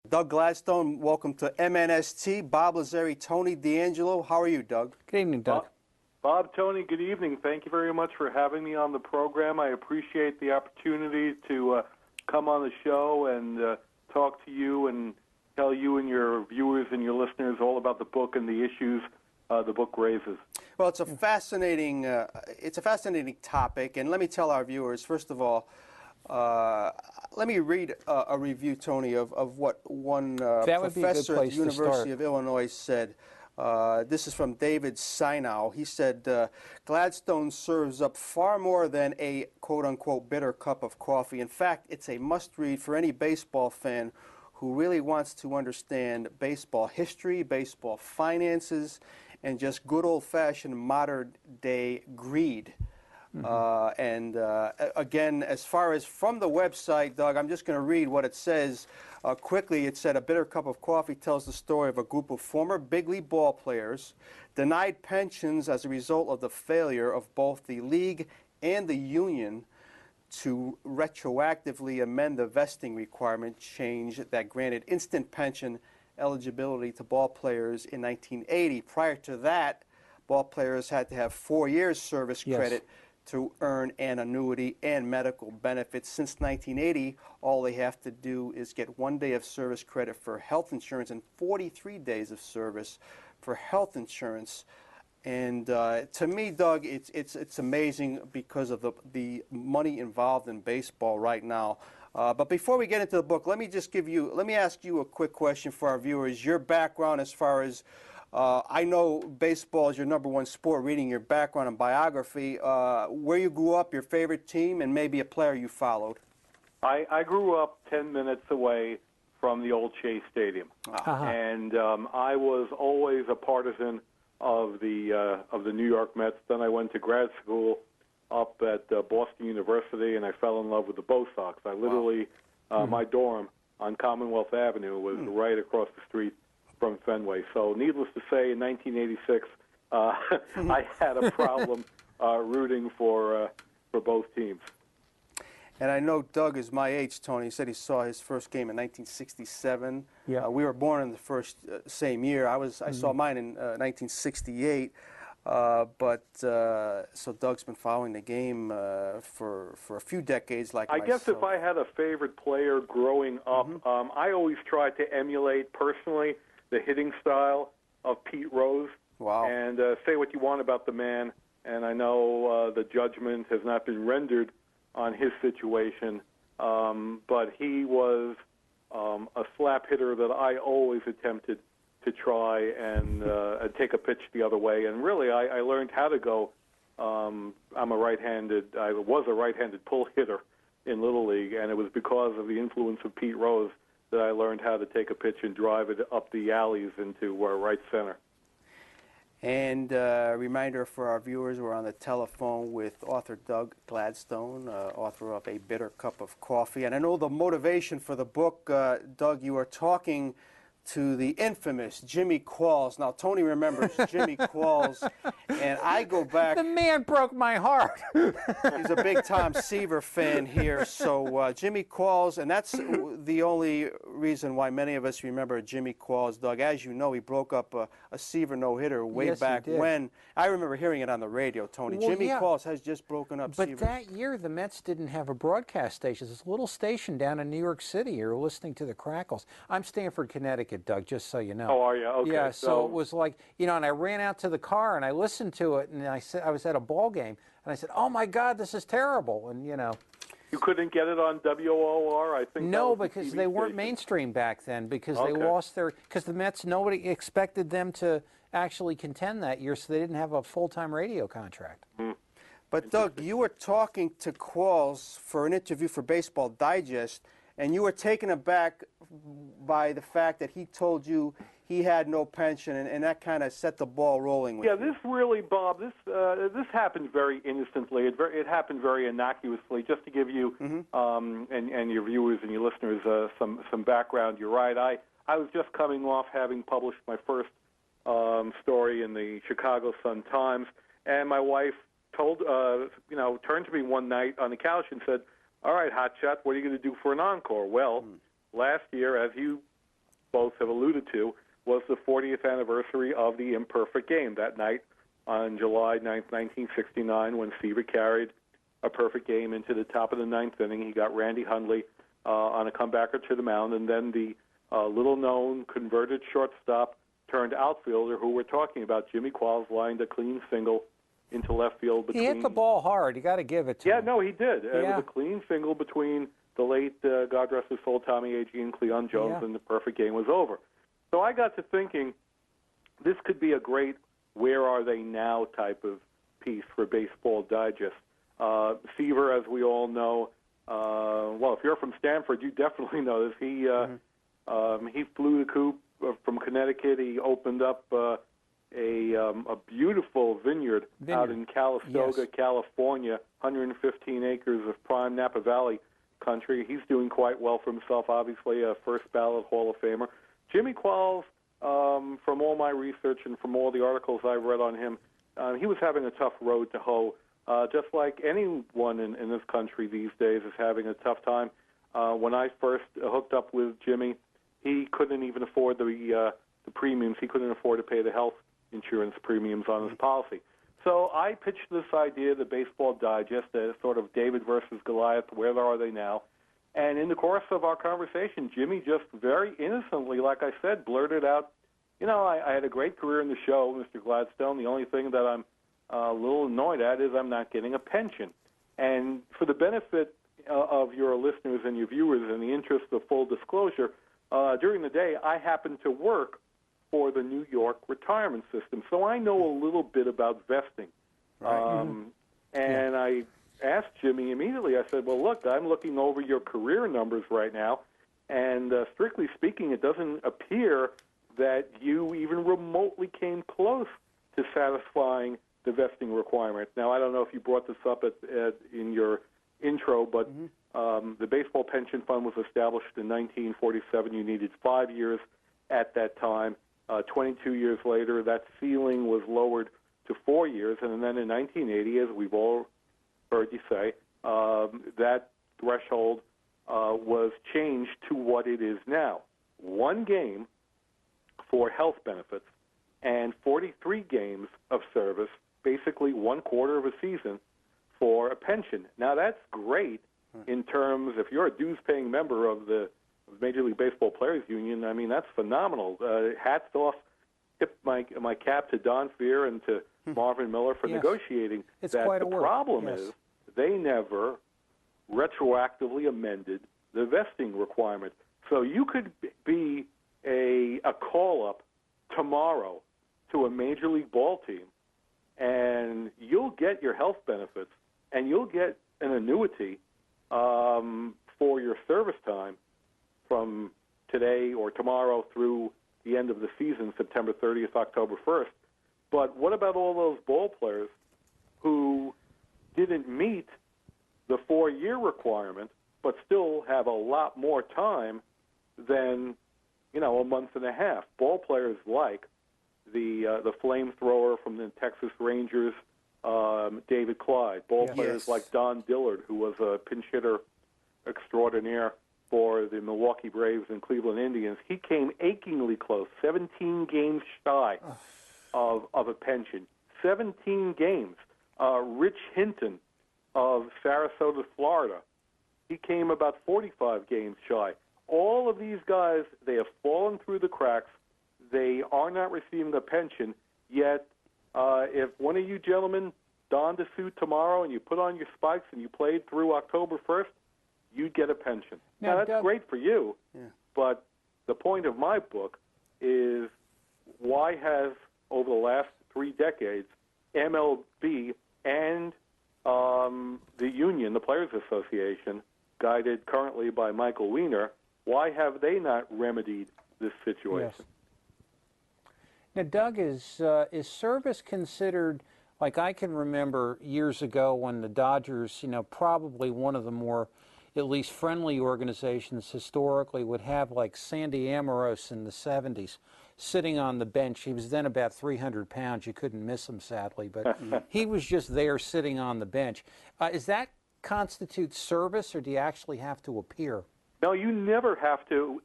Doug Gladstone, welcome to MNST. Bob Lazari, Tony D'Angelo. How are you, Doug? Good evening, Doug. Bob, Tony, good evening. Thank you very much for having me on the program. I appreciate the opportunity to come on the show and talk to you and tell you and your viewers and your listeners all about the book and the issues the book raises. Well, it's a fascinating topic, and let me tell our viewers, first of all, let me read a review, Tony, of what one professor at the University of Illinois said. This is from David Sinow. He said, Gladstone serves up far more than a quote-unquote bitter cup of coffee. In fact, it's a must-read for any baseball fan who really wants to understand baseball history, baseball finances, and just good old-fashioned modern-day greed. Again, as far as from the website, Doug, I'm just going to read what it says quickly. It said, A Bitter Cup of Coffee tells the story of a group of former big league ball players denied pensions as a result of the failure of both the league and the union to retroactively amend the vesting requirement change that granted instant pension eligibility to ball players in 1980. Prior to that, ball players had to have 4 years service credit to earn an annuity and medical benefits. Since 1980, all they have to do is get 1 day of service credit for health insurance and 43 days of service for health insurance. And to me, Doug, it's amazing because of the money involved in baseball right now. But before we get into the book, let me ask you a quick question for our viewers. Your background as far as I know baseball is your number one sport, reading your background and biography. Where you grew up, your favorite team, and maybe a player you followed. I grew up 10 minutes away from the old Shea Stadium. And I was always a partisan of the New York Mets. Then I went to grad school up at Boston University, and I fell in love with the Bo Sox. I literally, my dorm on Commonwealth Avenue was right across the street from Fenway. So needless to say, in 1986, I had a problem rooting for both teams. And I know Doug is my age, Tony. He said he saw his first game in 1967. Yeah. We were born in the same year. I saw mine in 1968. So Doug's been following the game for a few decades, like myself. I guess if I had a favorite player growing up, I always tried to emulate personally the hitting style of Pete Rose. Wow. And say what you want about the man, and I know the judgment has not been rendered on his situation, but he was a slap hitter that I always attempted to try and take a pitch the other way. And really, I learned how to go. I was a right-handed pull hitter in Little League, and it was because of the influence of Pete Rose that I learned how to take a pitch and drive it up the alleys into right center. And a reminder for our viewers, we're on the telephone with author Doug Gladstone, author of A Bitter Cup of Coffee. And I know the motivation for the book, Doug, you are talking to the infamous Jimmy Qualls. Now, Tony remembers Jimmy Qualls, and I go back. The man broke my heart. He's a big-time Seaver fan here. So Jimmy Qualls, and that's the only reason why many of us remember Jimmy Qualls. Doug, as you know, he broke up a Seaver no-hitter way back when. I remember hearing it on the radio, Tony. Well, Jimmy Qualls has just broken up Seaver. But that year, the Mets didn't have a broadcast station. This little station down in New York City. You're listening to the Crackles. I'm Stamford, Connecticut, Doug, just so you know. Oh, are you? Okay. Yeah, so it was like, and I ran out to the car and I listened to it, and I was at a ball game, and I said, oh my God, this is terrible, and You couldn't get it on WOR, I think? No, because they weren't mainstream back then, because they lost because the Mets, nobody expected them to actually contend that year, so they didn't have a full-time radio contract. But Doug, you were talking to Qualls for an interview for Baseball Digest, and you were taken aback by the fact that he told you he had no pension, and that kind of set the ball rolling with you. This really, Bob, this happened very innocently. It happened very innocuously. Just to give you and your viewers and your listeners some background, you're right. I was just coming off having published my first story in the Chicago Sun-Times, and my wife turned to me one night on the couch and said, all right, hotshot, what are you going to do for an encore? Well, last year, as you both have alluded to, was the 40th anniversary of the imperfect game that night on July 9th, 1969, when Seaver carried a perfect game into the top of the ninth inning. He got Randy Hundley on a comebacker to the mound, and then the little-known converted shortstop turned outfielder who we're talking about, Jimmy Qualls, lined a clean single into left field. He hit the ball hard. You got to give it to him. Yeah, no, he did. Yeah. It was a clean single between the late, God rest his soul, Tommy Agee and Cleon Jones, and the perfect game was over. So I got to thinking this could be a great where are they now type of piece for Baseball Digest. Seaver, as we all know, well, if you're from Stanford, you definitely know this. He flew the coop from Connecticut. He opened up a beautiful vineyard out in Calistoga, California, 115 acres of prime Napa Valley country. He's doing quite well for himself, obviously, a first ballot Hall of Famer. Jimmy Qualls, from all my research and from all the articles I've read on him, he was having a tough road to hoe, just like anyone in this country these days is having a tough time. When I first hooked up with Jimmy, he couldn't even afford the premiums. He couldn't afford to pay the health insurance premiums on his policy. So I pitched this idea, the Baseball Digest, as sort of David versus Goliath, where are they now? And in the course of our conversation, Jimmy just very innocently, like I said, blurted out, I had a great career in the show, Mr. Gladstone. The only thing that I'm a little annoyed at is I'm not getting a pension. And for the benefit of your listeners and your viewers, in the interest of full disclosure, during the day I happen to work for the New York retirement system, so I know a little bit about vesting. Right. And I asked Jimmy immediately, I said, well, look, I'm looking over your career numbers right now, and strictly speaking, it doesn't appear that you even remotely came close to satisfying the vesting requirement. Now, I don't know if you brought this up in your intro, but the Baseball Pension Fund was established in 1947. You needed 5 years at that time. 22 years later, that ceiling was lowered to 4 years, and then in 1980, as we've all heard you say, that threshold was changed to what it is now. 1 game for health benefits and 43 games of service, basically 1/4 of a season for a pension. Now, that's great in terms, if you're a dues-paying member of the Major League Baseball Players Union, I mean, that's phenomenal. Hats off, tip my cap to Don Fehr and to Marvin Miller for negotiating it's that. Quite the a problem yes. is they never retroactively amended the vesting requirement. So you could be a call-up tomorrow to a Major League ball team, and you'll get your health benefits, and you'll get an annuity for your service time from today or tomorrow through the end of the season, September 30th, October 1st. But what about all those ball players who didn't meet the 4-year requirement but still have a lot more time than, a month and a half? Ball players like the flamethrower from the Texas Rangers, David Clyde. Ball players like Don Dillard, who was a pinch hitter extraordinaire for the Milwaukee Braves and Cleveland Indians. He came achingly close, 17 games shy of a pension. 17 games. Rich Hinton of Sarasota, Florida, he came about 45 games shy. All of these guys, they have fallen through the cracks. They are not receiving a pension, yet if one of you gentlemen donned a suit tomorrow and you put on your spikes and you played through October 1st, you'd get a pension. Now that's Doug, great for you, but the point of my book is why has, over the last 3 decades, MLB and the union, the Players Association, guided currently by Michael Weiner, why have they not remedied this situation? Yes. Now, Doug, is service considered, like I can remember years ago when the Dodgers, probably one of the more at least friendly organizations historically would have like Sandy Amoros in the 70s sitting on the bench. He was then about 300 pounds. You couldn't miss him, sadly, but he was just there sitting on the bench. Is that constitute service, or do you actually have to appear? No, you never have to